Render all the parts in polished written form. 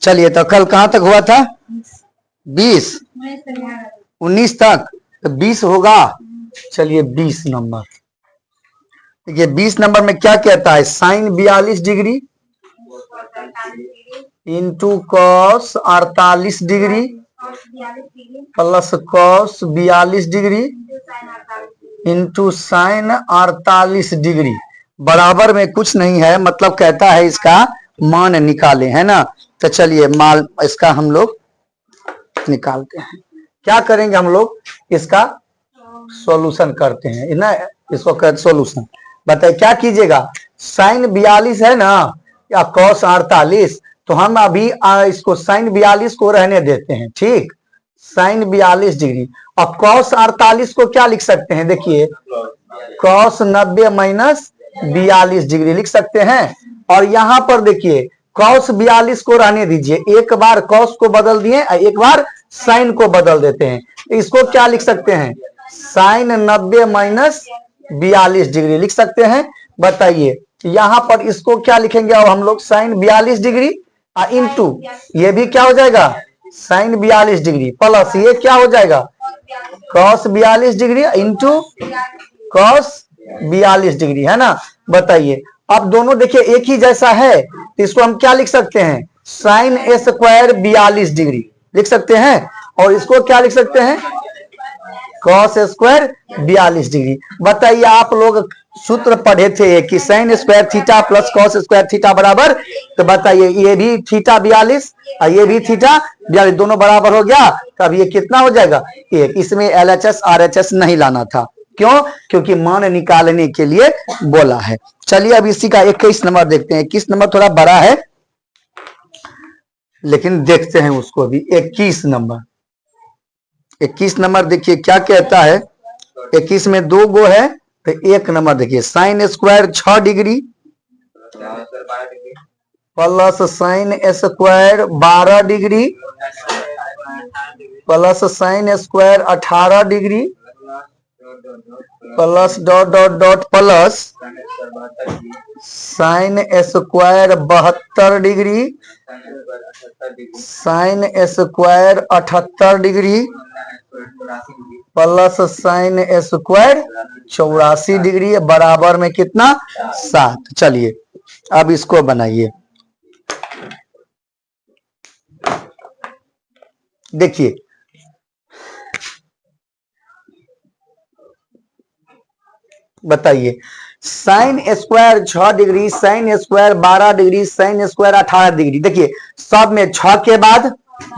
चलिए तो कल कहां तक हुआ था? 20, 19 तक, तो 20 होगा। चलिए 20 नंबर, देखिए 20 नंबर में क्या कहता है, sine 42 degree into cos 48 degree plus cos 42 degree into sine 48 degree बराबर में कुछ नहीं है, मतलब कहता है इसका मान निकाले, है ना। तो चलिए मान इसका हम लोग निकालते हैं। क्या करेंगे हम लोग, इसका सॉल्यूशन करते हैं ना, इसको कहते सॉल्यूशन। बताइए क्या कीजिएगा, साइन 42 है ना या कॉस 48, तो हम अभी इसको साइन 42 को रहने देते हैं, ठीक। साइन 42 डिग्री और कॉस 48 को क्या लिख सकते हैं, देखिए कॉस 90 माइनस 42 डिग्री लिख सकते हैं। और यहां पर देखिए कॉस 42 को रहने दीजिए, एक बार कॉस को बदल दिए, एक बार साइन को बदल देते हैं, इसको क्या लिख सकते हैं, साइन 90 माइनस 42 डिग्री लिख सकते हैं। बताइए यहां पर इसको क्या लिखेंगे, अब हम लोग साइन 42 डिग्री इंटू ये भी क्या हो जाएगा, साइन 42 डिग्री प्लस ये क्या हो जाएगा, cos 42 degree into cos 42 degree, है ना। बताइए अब दोनों देखिए एक ही जैसा है, तो इसको हम क्या लिख सकते हैं, साइन ए स्क्वायर 42 डिग्री लिख सकते हैं, और इसको क्या लिख सकते हैं, कॉस स्क्वायर 42 डिग्री। बताइए आप लोग सूत्र पढ़े थे कि sign square theta plus cos square theta बराबर, तो बताइए ये भी थीटा 42 और ये भी थीटा 42 दोनों बराबर हो गया, तो अब ये कितना हो जाएगा, एक। इसमें LHS RHS नहीं लाना था, क्यों, क्योंकि मान निकालने के लिए बोला है। चलिए अब इसी का 21 नंबर देखते हैं। 21 नंबर थोड़ा बड़ा है लेकिन देखते हैं उसको भी। 21 नंबर, 21 नंबर देखिए क्या कहता है, 21 में 2 गो है, तो 1 नंबर देखिए sine square 6 degree plus sine square 12 degree plus sine square 18 degree plus dot dot dot plus sine square 72 degree sine square 78 degree plus sine square 84 degree बराबर में कितना, 7। चलिए अब इसको बनाइए। देखिए बताइए sine square 6 degree sine square 12 degree sine square 18 degree, देखिए सब में 6 के बाद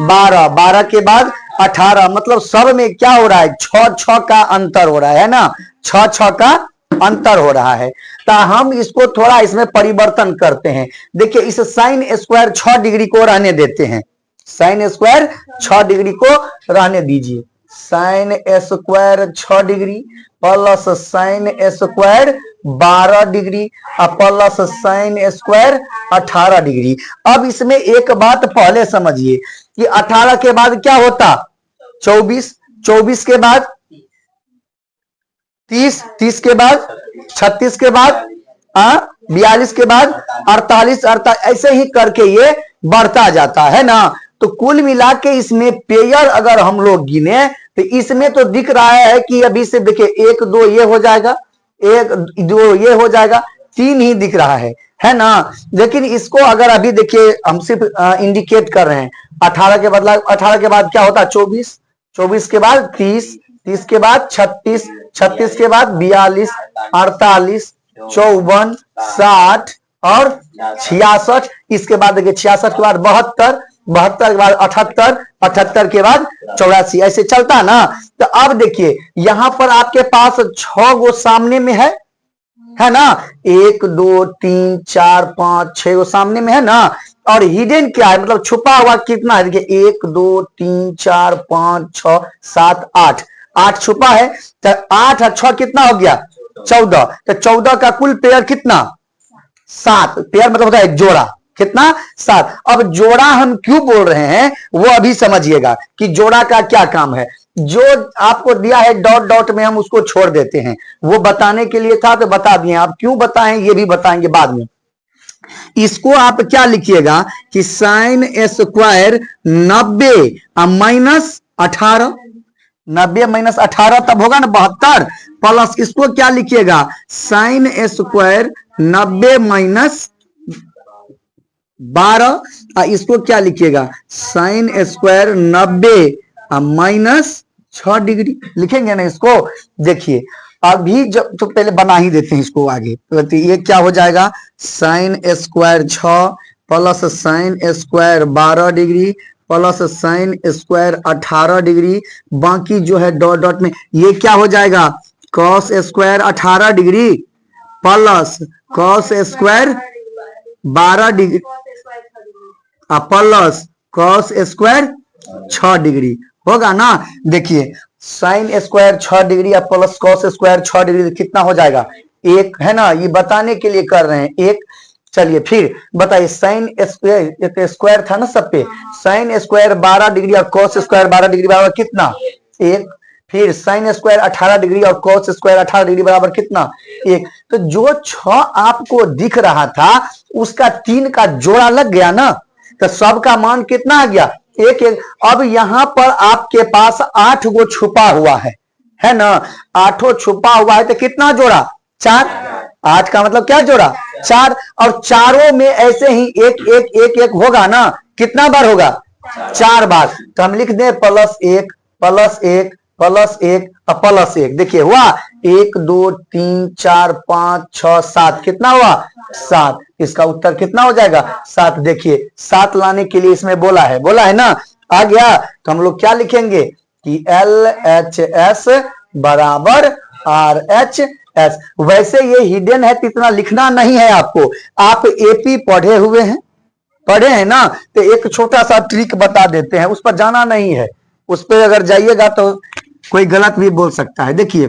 12, 12 के बाद 18, मतलब सब में क्या हो रहा है, 6 का अंतर हो रहा है ना, 6 का अंतर हो रहा है। तो हम इसको थोड़ा इसमें परिवर्तन करते हैं। देखिए इस साइन स्क्वायर 6 डिग्री को रहने देते हैं, साइन स्क्वायर 6 डिग्री को रहने दीजिए, sine square 6 degree plus sine square 12 degree plus sine square 18 degree. अब इसमें एक बात पहले समझिए कि 18 के बाद क्या होता, 24, 24 के बाद 30, 30 के बाद 36 के बाद 42 के बाद 48, 48 ऐसे ही करके ये बढ़ता जाता है ना। तो कुल मिला के इसमें पेयर अगर हम लोग गिने तो इसमें तो दिख रहा है कि अभी से देखिए 1 2 ये हो जाएगा, 1 2 ये हो जाएगा, 3 ही दिख रहा है ना। लेकिन इसको अगर अभी देखिए हम सिर्फ इंडिकेट कर रहे हैं, 18 के बदला 18 के बाद क्या होता है, 24, 24 के बाद 30, 30 के बाद 36, 36 के बाद 42, 48, 54, 60 और 66, इसके बाद देखिए 66 के बाद 72, 72 के बाद 78, 78 के बाद 84, ऐसे चलता ना। तो अब देखिए यहां पर आपके पास 6 गो सामने में है ना, 1 2 3 4 5 6 गो सामने में है ना, और हिडन क्या है, मतलब छुपा हुआ कितना है, देखिए 1 2 3 4 5 6 7 8, 8 छुपा है। तो 8 और 6 कितना हो गया, 14। तो 14 का कुल पेयर कितना, 7 पेयर, मतलब होता है जोड़ा, कितना, 7। अब जोड़ा हम क्यों बोल रहे हैं वो अभी समझिएगा कि जोड़ा का क्या काम है। जो आपको दिया है डॉट डॉट में हम उसको छोड़ देते हैं, वो बताने के लिए था तो बता दिए, आप क्यों बताएं ये भी बताएंगे बाद में। इसको आप क्या लिखिएगा कि साइन स्क्वायर 90 माइनस 18, 90 माइनस 18 तब होगा ना 72, प्लस इसको क्या लिखिएगा साइन स्क्वायर 90 माइनस 12, इसको क्या लिखिएगा साइन स्क्वायर 90 माइनस 6 डिग्री लिखेंगे ना इसको। देखिए अभी जब तो पहले बना ही देते हैं इसको आगे, तो ये क्या हो जाएगा sine square 6 plus sine square 12 degree plus sine square 18 degree, बाकी जो है डॉट डॉट में ये क्या हो जाएगा cos square 18 degree plus cos square 12 degree plus cos square 6 degree होगा ना। देखिए साइन स्क्वायर 6 डिग्री या प्लस कॉस स्क्वायर 6 डिग्री कितना हो जाएगा एक, है ना, ये बताने के लिए कर रहे हैं एक। चलिए फिर बताइए साइन स्क्वायर, स्क्वायर था ना सब पे, साइन स्क्वायर 12 डिग्री और कॉस स्क्वायर 12 डिग्री बराबर कितना एक, फिर साइन स्क्वायर 18 डिग्री और कॉस स्क्वायर 18 डिग्री बराबर कितना एक। तो जो 6 आपको दिख रहा था उसका 3 का जोड़ा लग गया ना, तो सबका मान कितना आ गया एक एक। अब यहां पर आपके पास 8 गो छुपा हुआ है ना, 8 छुपा हुआ है तो कितना जोड़ा 4, 8 का मतलब क्या जोड़ा 4, और चारों में ऐसे ही एक एक एक एक होगा ना, कितना बार होगा 4 बार। तो हम लिख दें प्लस 1 प्लस 1 प्लस 1 प्लस 1। देखिए हुआ 1 2 3 4 5 6 7, कितना हुआ 7, इसका उत्तर कितना हो जाएगा 7। देखिए 7 लाने के लिए इसमें बोला है ना, आ गया। तो हम लोग क्या लिखेंगे कि LHS बराबर RHS। वैसे ये हिडन है तो इतना लिखना नहीं है आपको, आप AP पढ़े हैं ना, तो एक छोटा सा ट्रिक बता देते हैं, उस पर जाना नहीं है, उस पर अगर जाइएगा तो कोई गलत भी बोल सकता है। देखिए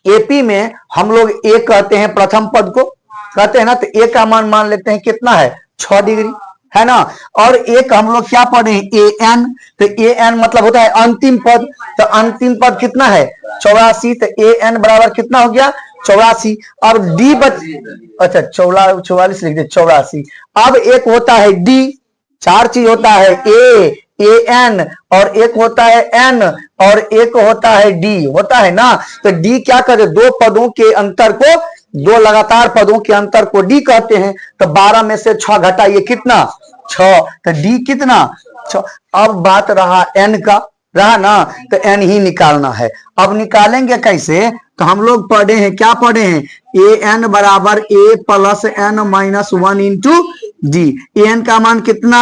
AP में हम लोग ए कहते हैं, प्रथम पद को कहते हैं ना, तो ए का मान लेते हैं कितना है 6 डिग्री, है ना। और एक हम लोग क्या पढ़े हैं AN, तो AN मतलब होता है अंतिम पद, तो अंतिम पद कितना है 84, तो AN बराबर कितना हो गया 84। अब डी अच्छा 44 लिख दे 84। अब एक होता है डी, 4 चीज होता है AN और एक होता है N और एक होता है D, होता है ना। तो D क्या करे, 2 पदों के अंतर को, 2 लगातार पदों के अंतर को D कहते हैं। तो 12 में से 6 घटाइए कितना 6, तो D कितना 6। अब बात रहा N का, रहा ना, तो N ही निकालना है। अब निकालेंगे कैसे, तो हम लोग पढ़े हैं, क्या पढ़े हैं AN बराबर A plus N minus 1 into D। AN का मान कितना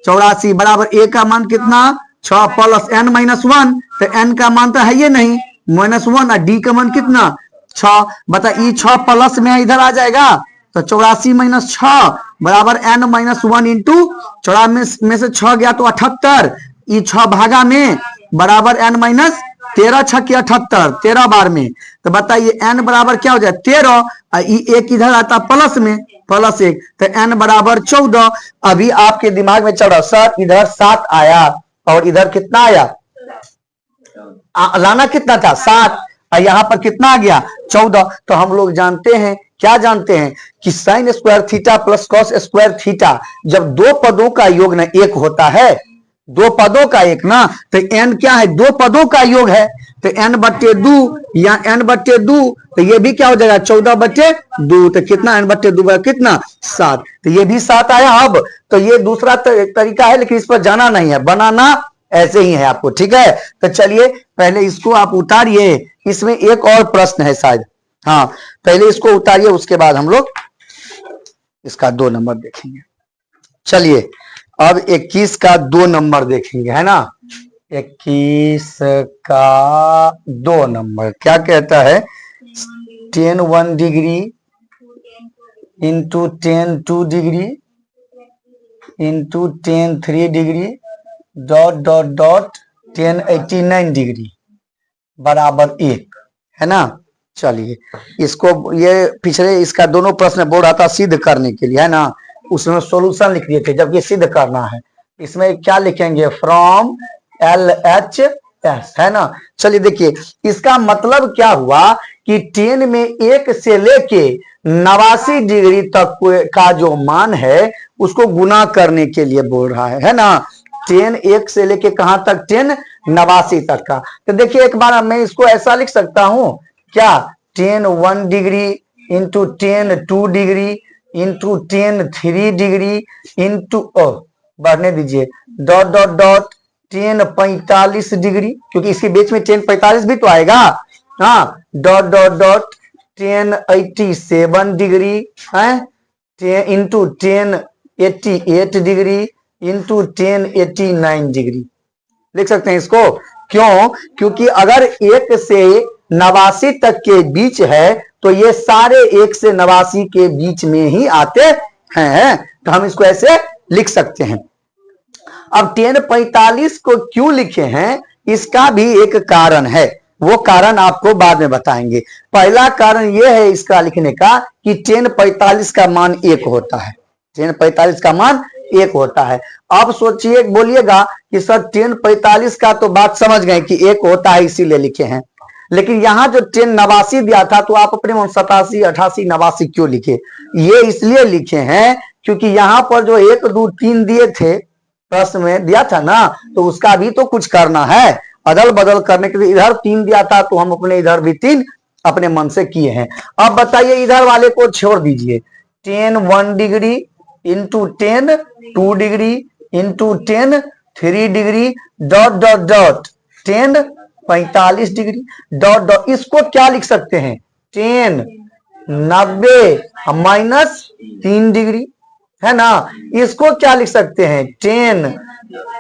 84 बराबर A का मान कितना 6 प्लस N माइनस 1, तो N का मान तो है ये नहीं माइनस 1, और D का मान कितना 6। बता ये 6 प्लस में इधर आ जाएगा, तो 84 माइनस 6 बराबर N माइनस 1 इंटू 84 में से 6 गया तो 78, ये 6 भागा में बराबर N माइनस 13 6 की 78, 13 बार में। तो बताइए N बराबर क्या हो जाए 13, ये एक इधर आता प्लस में प्लस 1, तो N बराबर 14। अभी आपके दिमाग में चल रहा सर इधर 7 आया और इधर कितना आया, लाना कितना था 7, और यहाँ पर कितना आ गया 14। तो हम लोग जानते हैं, क्या जानते हैं कि sign square theta plus cos square theta जब 2 पदों का योग ना 1 होता है, 2 पदों का एक ना, तो n क्या है 2 पदों का योग है, तो n/2 या n/2, तो ये भी क्या हो जाएगा 14/2, तो कितना n/2 कितना 7, तो ये भी 7 आया। अब तो ये दूसरा तरीका है, लेकिन इस पर जाना नहीं है, बनाना ऐसे ही है आपको, ठीक है। तो चलिए पहले इसको आप उतारिए, इसमें एक और प्रश्न है शायद, हाँ पहले इसको उतारिए, उसके बाद हम लोग इसका 2 नंबर देखेंगे। चलिए अब 21 का 2 नंबर देखेंगे, है ना। 21 का 2 नंबर क्या कहता है, tan 1 degree into tan 2 degree into tan 3 degree dot dot dot tan 89 degree बराबर 1, है ना। चलिए इसको, ये पिछले इसका दोनों प्रश्न बोल रहा था सिद्ध करने के लिए, है ना, उसमें सॉल्यूशन लिख दिए थे। जब ये सिद्ध करना है इसमें क्या लिखेंगे फ्रॉम LHS, है ना। चलिए देखिए इसका मतलब क्या हुआ कि 10 में 1 से लेके 89 डिग्री तक का जो मान है उसको गुना करने के लिए बोल रहा है ना। 10 1 से लेके कहां तक, 10 89 तक का। तो देखिए एक बार मैं इसको ऐसा लिख सकता हूं क्या, 10 1 degree into 10 2 degree into 10 3 degree into बढ़ने दीजिए डॉट डॉट डॉट 10 45 डिग्री, क्योंकि इसके बीच में 10 45 भी तो आएगा। हाँ, डॉट डॉट डॉट 10 87 डिग्री है इंटू 10 88 डिग्री इंटू 10 89 डिग्री लिख सकते हैं इसको। क्यों? क्योंकि अगर 1 से 89 तक के बीच है तो ये सारे 1 से 89 के बीच में ही आते हैं, तो हम इसको ऐसे लिख सकते हैं। अब 10 45 को क्यों लिखे हैं, इसका भी एक कारण है, वो कारण आपको बाद में बताएंगे। पहला कारण यह है इसका लिखने का कि 10 45 का मान 1 होता है, 10 45 का मान 1 होता है। अब सोचिए, बोलिएगा कि सर 10 45 का तो बात समझ गए कि 1 होता है इसीलिए लिखे हैं, लेकिन यहां जो 10 89 दिया था तो आप अपने 87 88 89 क्यों लिखे? ये इसलिए लिखे हैं क्योंकि यहां पर जो 1 2 3 दिए थे, प्रश्न में दिया था ना, तो उसका भी तो कुछ करना है, अदल बदल करने के लिए। इधर 3 दिया था तो हम अपने इधर भी 3 अपने मन से किए हैं। अब बताइए इधर वाले को छोड़ दीजिए, 10 1 degree into 10 2 degree into 10 3 degree dot dot dot 10 45 degree dot dot, इसको क्या लिख सकते हैं, 10 90 माइनस 3 डिग्री है ना। इसको क्या लिख सकते हैं, 10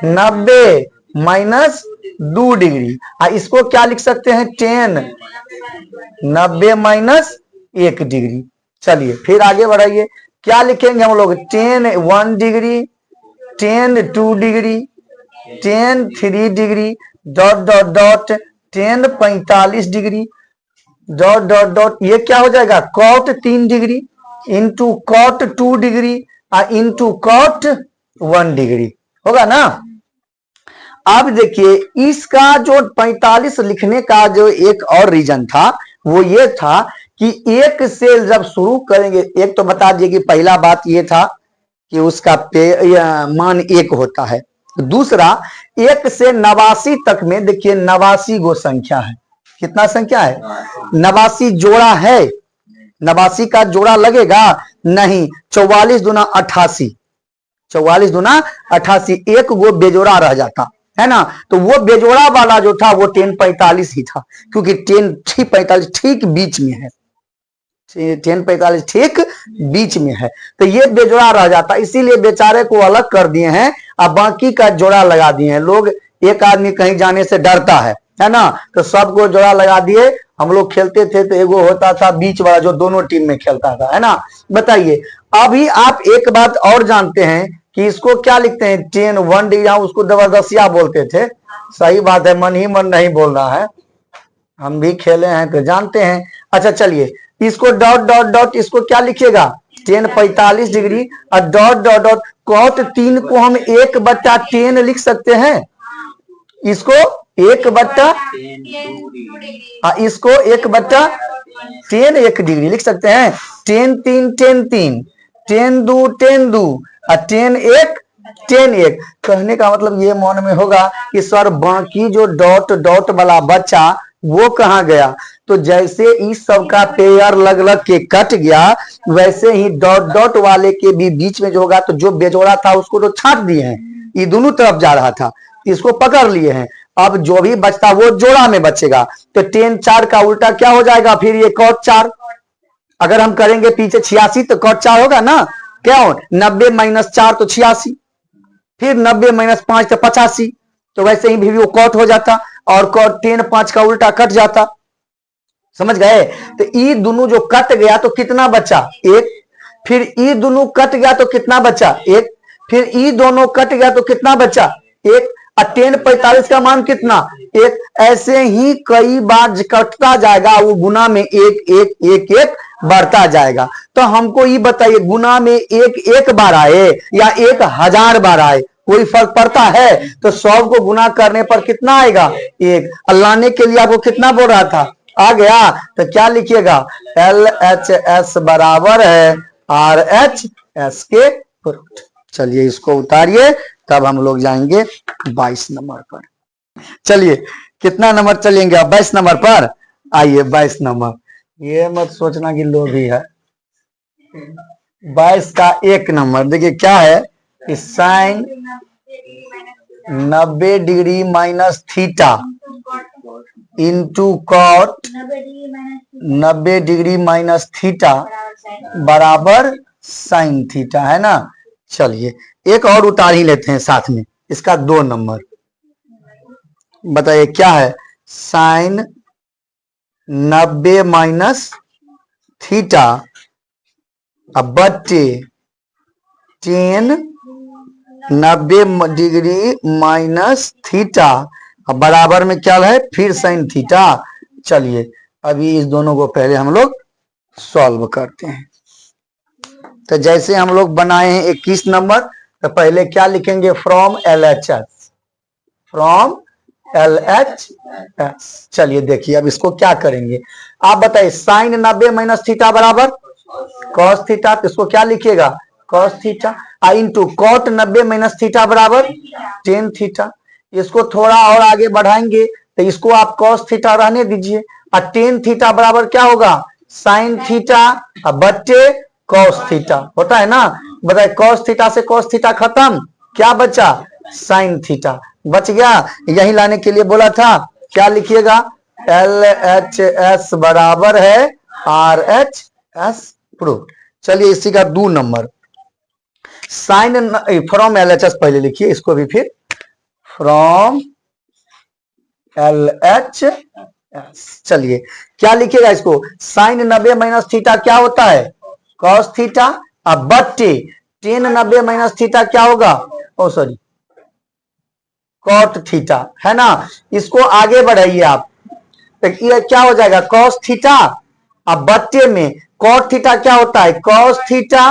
90 माइनस 2 डिग्री। इसको क्या लिख सकते हैं, 10 90 माइनस 1 डिग्री। चलिए फिर आगे बढ़ाइए, क्या लिखेंगे हम लोग, 10 1 degree 10 2 degree 10 3 degree dot dot dot 10 45 degree dot dot dot, ये क्या हो जाएगा, cot 3 degree into cot 2 degree into cot 1 degree होगा ना। अब देखिए इसका जो 45 लिखने का जो एक और रीजन था वो ये था कि 1 से जब शुरू करेंगे, एक तो बता दिए कि पहला बात ये था कि उसका मान 1 होता है। दूसरा, 1 से 89 तक में देखिए 89 गो संख्या है। कितना संख्या है, 89 जोड़ा है, 89 का जोड़ा लगेगा नहीं, 44 दूना 88, 44 दूना 88, 1 गो बेजोड़ा रह जाता है ना। तो वो बेजोड़ा वाला जो था वो 10 45 ही था, क्योंकि 10 45 ठीक बीच में है, 10 45 ठीक बीच में है, तो ये बेजोड़ा रह जाता, इसीलिए बेचारे को अलग कर दिए हैं और बाकी का जोड़ा लगा दिए हैं। लोग, एक आदमी कहीं जाने से डरता है ना, तो सबको जोड़ा लगा दिए। हम लोग खेलते थे तो एगो होता था बीच वाला जो दोनों टीम में खेलता था, है ना। बताइए अभी आप एक बात और जानते हैं कि इसको क्या लिखते हैं, 10 1 डिग्री, उसको जबरदस्तिया बोलते थे। सही बात है, मन ही मन नहीं बोल रहा है, हम भी खेले हैं तो जानते हैं। अच्छा चलिए इसको डॉट डॉट डॉट, इसको क्या लिखिएगा, 10 45 डिग्री और डॉट डॉट डॉट कॉट 3 को हम 1/10 लिख सकते हैं, इसको 1/, इसको 1/10 1 डिग्री लिख सकते हैं। 10 3 10 3 10 2 10 2 और 10 1 10 1। कहने का मतलब ये मन में होगा कि सर बाकी जो डॉट डॉट वाला बच्चा वो कहाँ गया, तो जैसे इस सब का पेयर लग लग के कट गया वैसे ही डॉट डॉट वाले के भी बीच में जो होगा, तो जो बेजोड़ा था उसको तो छांट दिए हैं, ये दोनों तरफ जा रहा था, इसको पकड़ लिए हैं। अब जो भी बचता वो जोड़ा में बचेगा, तो 10 4 का उल्टा क्या हो जाएगा, फिर ये कॉट 4। अगर हम करेंगे पीछे 86 तो कॉट 4 होगा ना, क्या हो, 90 माइनस 4 तो 86, फिर 90 माइनस 5 तो 85, तो वैसे ही भी वो कॉट हो जाता और कॉट 10 5 का उल्टा कट जाता, समझ गए। तो ये दोनों जो कट गया तो कितना बचा, 1, फिर ये दोनों कट गया तो कितना बचा, 1, फिर ये दोनों कट गया तो कितना बचा, 1, और 10 45 का मान कितना, 1। ऐसे ही कई बार कटता जाएगा, वो गुना में 1 1 1 1 बढ़ता जाएगा। तो हमको ये बताइए, गुना में 1 1 बार आए या 1000 बार आए, कोई फर्क पड़ता है? तो 100 को गुना करने पर कितना आएगा, 1। लाने के लिए आपको कितना बोल रहा था, आ गया तो क्या लिखिएगा, LHS बराबर है RHS के रूट। चलिए इसको उतारिए, तब हम लोग जाएंगे 22 नंबर पर। चलिए कितना नंबर चलेंगे अब, 22 नंबर पर। आइए 22 नंबर, ये मत सोचना कि लोभी है। 22 का 1 नंबर देखिए क्या है कि sine 90 degree minus theta into cot 90 degree minus theta बराबर साइन थीटा, है ना। चलिए एक और उतार ही लेते हैं साथ में, इसका 2 नंबर। बताइए क्या है, साइन 90 माइनस थीटा अब बट्टे 10 90 डिग्री माइनस थीटा बराबर में क्या है, फिर साइन थीटा। चलिए अभी इस दोनों को पहले हम लोग सॉल्व करते हैं। तो जैसे हम लोग बनाए हैं 21 नंबर, तो पहले क्या लिखेंगे, फ्रॉम LHS, फ्रॉम LHS। चलिए देखिए अब इसको क्या करेंगे, आप बताइए साइन 90 माइनस थीटा बराबर कॉस थीटा, तो इसको क्या लिखिएगा, cos theta into cot 90 minus theta बराबर टेन थीटा। इसको थोड़ा और आगे बढ़ाएंगे तो इसको आप कॉस थीटा रहने दीजिए, और टेन थीटा बराबर क्या होगा, साइन थीटा बट्टे कॉस थीटा होता है ना। बताए कॉस थीटा से कॉस थीटा खत्म, क्या बचा, साइन थीटा बच गया। यही लाने के लिए बोला था, क्या लिखिएगा, LHS बराबर है RHS प्रूफ। चलिए इसी का 2 नंबर, साइन फ्रॉम LHS पहले लिखिए इसको भी, फिर फ्रॉम LHS। चलिए क्या लिखिएगा इसको, साइन 90 माइनस थीटा क्या होता है, कॉस थीटा, अब बट्टे 10 90 माइनस थीटा क्या होगा, ओ सॉरी कॉट थीटा, है ना। इसको आगे बढ़ाइए आप, तो ये क्या हो जाएगा, कॉस थीटा अब बट्टे में कॉट थीटा क्या होता है, कॉस थीटा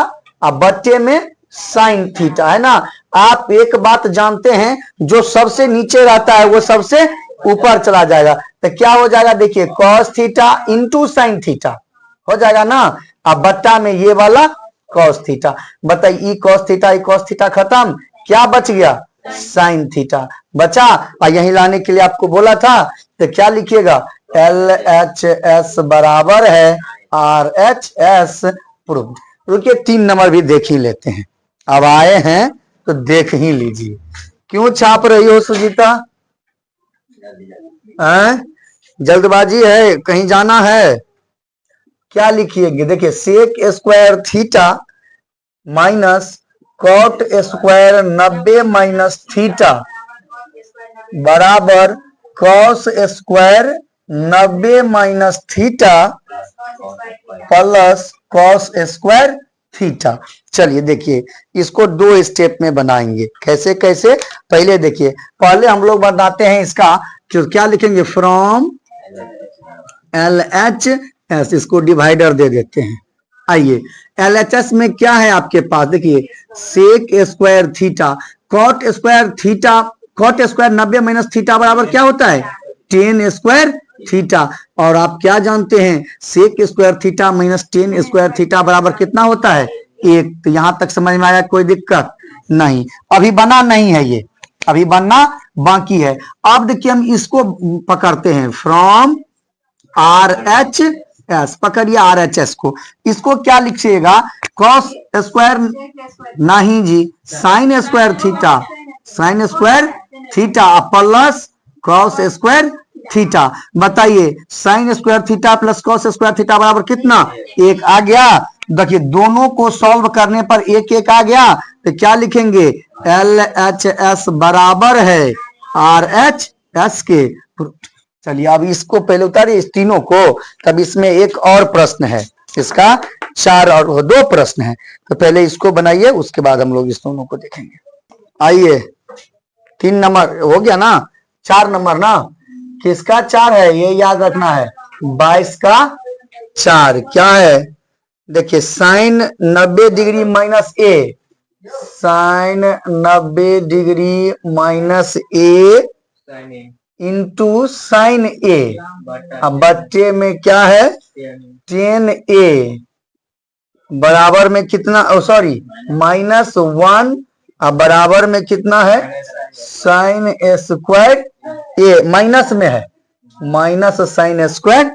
अब बट्टे में साइन थीटा, है ना। आप एक बात जानते हैं, जो सबसे नीचे रहता है वो सबसे ऊपर चला जाएगा, तो क्या हो जाएगा, देखिए cos theta into sine theta हो जाएगा ना। अब बट्टा में ये वाला कॉस थीटा, बताइए कॉस थीटा खत्म, क्या बच गया, साइन थीटा बचा। और यही लाने के लिए आपको बोला था, तो क्या लिखिएगा, LHS बराबर है RHS प्रूफ। रुकिए 3 नंबर भी देख ही लेते हैं, अब आए हैं तो देख ही लीजिए। क्यों छाप रही हो सुजीता, जल्दबाजी है, कहीं जाना है, क्या लिखिएगे, देखिए sec square theta minus cot square 90 minus theta बराबर cos square 90 minus theta plus cos square theta. चलिए देखिए इसको 2 स्टेप में बनाएंगे, कैसे कैसे, पहले देखिए, पहले हम लोग बनाते हैं इसका, क्या लिखेंगे, फ्रॉम LHS, इसको डिवाइडर दे देते हैं। आइए LHS में क्या है आपके पास, देखिए sec square theta cot square theta, cot square 90 minus theta बराबर क्या होता है, 10 स्क्वायर थीटा। और आप क्या जानते हैं, sec square theta minus 10 square theta बराबर कितना होता है, 1। तो यहां तक समझ में आया, कोई दिक्कत नहीं, अभी बना नहीं है, ये अभी बनना बाकी है। अब देखिए हम इसको पकड़ते हैं, फ्रॉम RHS, पकड़िए RHS को, इसको क्या लिखिएगा, कॉस स्क्वायर नहीं जी, sine square theta plus cos square theta. बताइए sine square theta plus cos square theta बराबर कितना, 1 आ गया। देखिए दोनों को सॉल्व करने पर 1 1 आ गया, तो क्या लिखेंगे, LHS बराबर है RHS के। चलिए अब इसको पहले उतारिए इस तीनों को, तब इसमें एक और प्रश्न है, इसका 4 और 2 प्रश्न है, तो पहले इसको बनाइए, उसके बाद हम लोग इस दोनों को देखेंगे। आइए 3 नंबर हो गया ना, 4 नंबर ना, किसका 4 है ये याद रखना है, 22 का 4 क्या है, देखिए साइन 90 डिग्री माइनस ए, साइन 90 डिग्री माइनस ए इंटू साइन ए, अब बट्टे में क्या है 10a बराबर में कितना, सॉरी -1, अब बराबर में कितना है साइन ए स्क्वायर ए, माइनस में है माइनस साइन स्क्वायर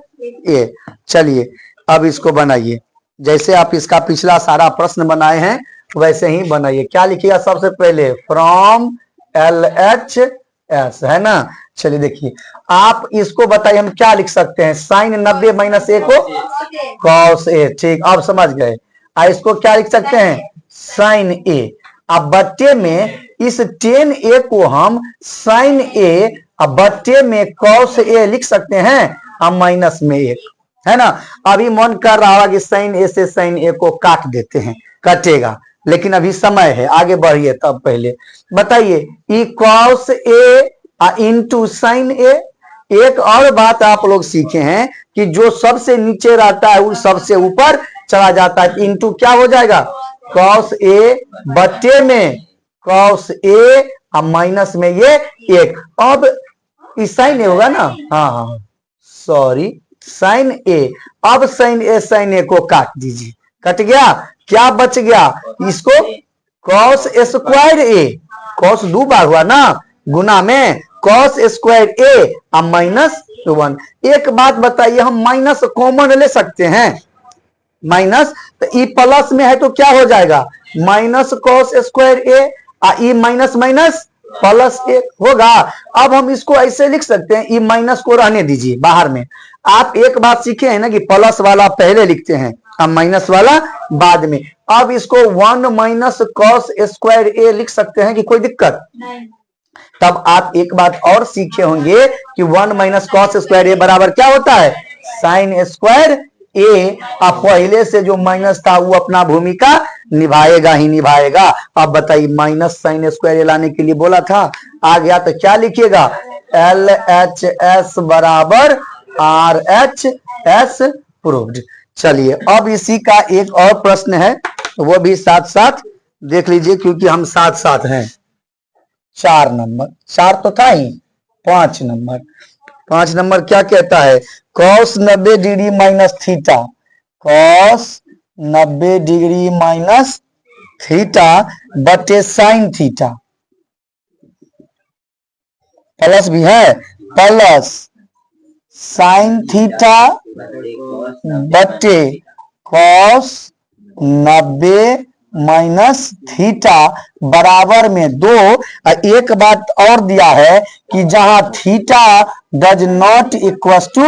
ए। चलिए अब इसको बनाइए, जैसे आप इसका पिछला सारा प्रश्न बनाए हैं वैसे ही बनाइए। क्या लिखिएगा सबसे पहले, फ्रॉम LHS, है ना। चलिए देखिए आप इसको बताइए हम क्या लिख सकते हैं, साइन 90 - a को कॉस ए, ठीक, अब समझ गए। इसको क्या लिख सकते हैं साइन ए, अब बट्टे में इस 10a को हम साइन ए, अब बट्टे में कॉस ए लिख सकते हैं, अब माइनस में 1, है ना। अभी मन कर रहा होगा कि साइन ए से साइन ए को काट देते हैं, कटेगा, लेकिन अभी समय है, आगे बढ़िए। तब पहले बताइए E cos A into sine ए। एक और बात आप लोग सीखे हैं कि जो सबसे नीचे रहता है वो सबसे ऊपर चला जाता है, इंटू क्या हो जाएगा कॉस ए बट्टे में कॉस ए, अब माइनस में ये 1। अब इस साइन ए होगा ना, हाँ सॉरी साइन ए, अब साइन ए को काट दीजिए, कट गया, क्या बच गया, इसको कॉस स्क्वायर ए, कॉस 2 बार हुआ ना गुना में, कॉस स्क्वायर ए अब -1। एक बात बताइए, हम माइनस कॉमन ले सकते हैं, माइनस तो ई प्लस में है तो क्या हो जाएगा माइनस कॉस स्क्वायर ए, ई माइनस माइनस प्लस ए होगा। अब हम इसको ऐसे लिख सकते हैं, ई माइनस को रहने दीजिए बाहर में। आप एक बात सीखे हैं ना कि प्लस वाला पहले लिखते हैं अब माइनस वाला बाद में। अब इसको 1 माइनस कॉस स्क्वायर ए लिख सकते हैं कि कोई दिक्कत नहीं। तब आप एक बात और सीखे होंगे कि 1 माइनस कॉस स्क्वायर ए बराबर क्या होता है साइन स्क्वायर ए। अब पहले से जो माइनस था वो अपना भूमिका निभाएगा ही निभाएगा। अब बताइए माइनस साइन स्क्वायर ए लाने के लिए बोला था, आ गया तो क्या लिखिएगा LHS बराबर RHS प्रूव्ड। चलिए अब इसी का एक और प्रश्न है, वो भी साथ साथ देख लीजिए क्योंकि हम साथ साथ हैं। 4 नंबर, 4 तो था ही, 5 नंबर। 5 नंबर क्या कहता है, cos 90 degree minus theta, cos 90 degree minus theta बटे साइन थीटा, प्लस भी है, प्लस साइन थीटा बटे कॉस 90 माइनस थीटा बराबर में 2। एक बात और दिया है कि जहां theta does not equal to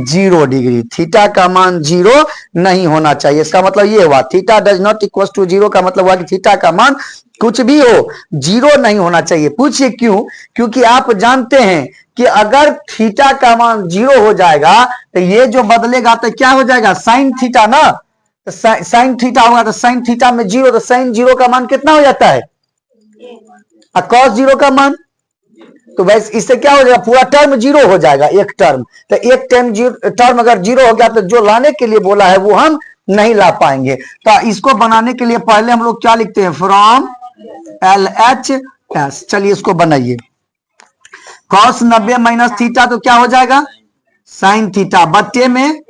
0 degree, theta का मान 0 नहीं होना चाहिए। इसका मतलब ये हुआ theta does not equal to 0 का मतलब हुआ कि थीटा का मान कुछ भी हो 0 नहीं होना चाहिए। पूछिए क्यों, क्योंकि आप जानते हैं कि अगर थीटा का मान 0 हो जाएगा तो ये जो बदलेगा तो क्या हो जाएगा साइन थीटा ना, तो साइन थीटा होगा तो साइन थीटा में 0, तो साइन 0 का मान कितना हो जाता है कॉस 0 का मान, तो वैसे इससे क्या हो जाएगा पूरा टर्म 0 हो जाएगा, एक टर्म। तो एक टर्म अगर 0 हो गया तो जो लाने के लिए बोला है वो हम नहीं ला पाएंगे। तो इसको बनाने के लिए पहले हम लोग क्या लिखते हैं फ्रॉम LHS। चलिए इसको बनाइए, कॉस 90 माइनस थीटा तो क्या हो जाएगा साइन थीटा बट्टे में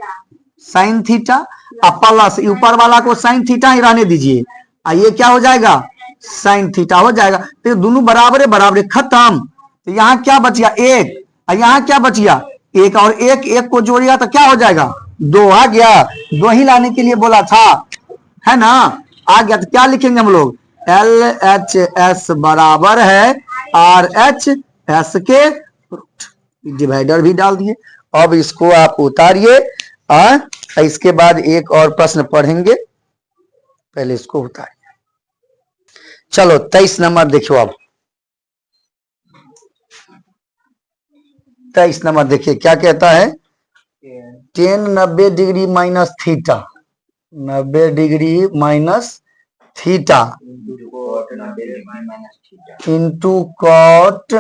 साइन थीटा, अब प्लस ऊपर वाला को साइन थीटा ही रहने दीजिए, ये क्या हो जाएगा साइन थीटा हो जाएगा। तो दोनों बराबर बराबर खत्म। तो यहाँ क्या बच गया 1, यहाँ क्या बच गया 1, और 1 को जोड़िएगा तो क्या हो जाएगा 2 आ गया, 2 ही लाने के लिए बोला था, है ना, आ गया। तो क्या लिखेंगे हम लोग LHS बराबर है RHS के, डिवाइडर भी डाल दिए। अब इसको आप उतारिए, इसके बाद एक और प्रश्न पढ़ेंगे, पहले इसको उतारिए। चलो 23 नंबर देखियो, अब 23 नंबर देखिए क्या कहता है, 10 90 degree minus theta, 90 degree minus theta into cot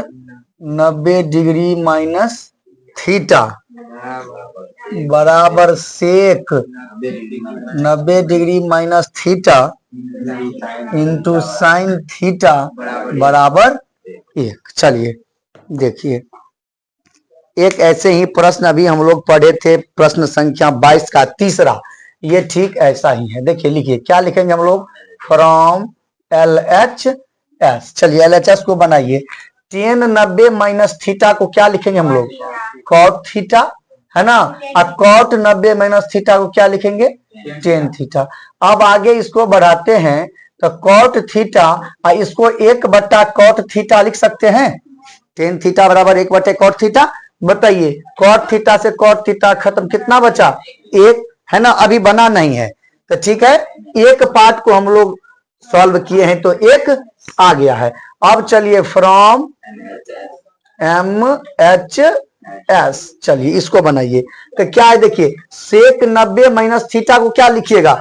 90 degree minus theta बराबर sec 90 degree minus theta into sine theta बराबर 1। चलिए देखिए एक ऐसे ही प्रश्न अभी हम लोग पढ़े थे, प्रश्न संख्या 22 का तीसरा, ये ठीक ऐसा ही है। देखिए लिखिए, क्या लिखेंगे हम लोग, फ्रॉम LHS। चलिए LHS को बनाइए। tan 90 माइनस थीटा को क्या लिखेंगे हम लोग, कॉट थीटा, है ना। और कॉट 90 माइनस थीटा को क्या लिखेंगे, tan थीटा। अब आगे इसको बढ़ाते हैं तो कॉट थीटा, और इसको 1/कॉट थीटा लिख सकते हैं। tan थीटा बराबर 1/कॉट थीटा। बताइए, कॉट थीटा से कॉट थीटा खत्म, कितना बचा, 1, है ना। अभी बना नहीं है तो ठीक है, एक पार्ट को हम लोग सॉल्व किए हैं तो 1 आ गया है। अब चलिए फ्रॉम MHS, चलिए इसको बनाइए। तो क्या है, देखिए सेक 90 माइनस थीटा को क्या लिखिएगा,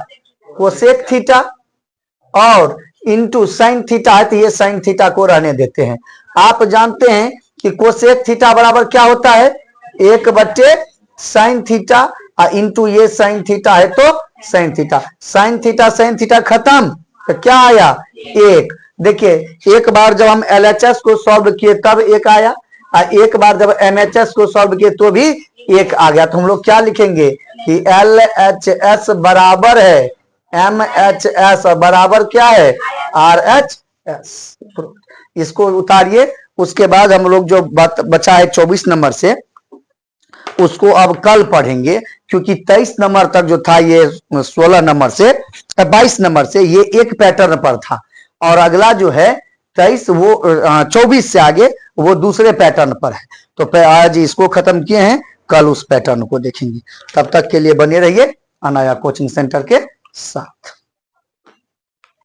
कोसेक थीटा, और इंटू साइन थीटा है तो ये साइन थीटा को रहने देते हैं। आप जानते हैं कि कोसेक थीटा बराबर क्या होता है, 1/साइन थीटा, और इंटू ये साइन थीटा है तो साइन थीटा। साइन थीटा खत्म तो क्या आया, 1। देखिए एक बार जब हम LHS को सॉल्व किए तब 1 आया, और एक बार जब MHS को सॉल्व किए तो भी 1 आ गया। तो हम लोग क्या लिखेंगे कि LHS बराबर है MHS, और बराबर क्या है, RHS। इसको उतारिए। उसके बाद हम लोग जो बचा है 24 नंबर से, उसको अब कल पढ़ेंगे, क्योंकि 23 नंबर तक जो था ये 16 नंबर से 22 नंबर से ये एक पैटर्न पर था, और अगला जो है 23 वो 24 से आगे वो दूसरे पैटर्न पर है। तो आज इसको खत्म किए हैं, कल उस पैटर्न को देखेंगे। तब तक के लिए बने रहिए अनाया कोचिंग सेंटर के साथ।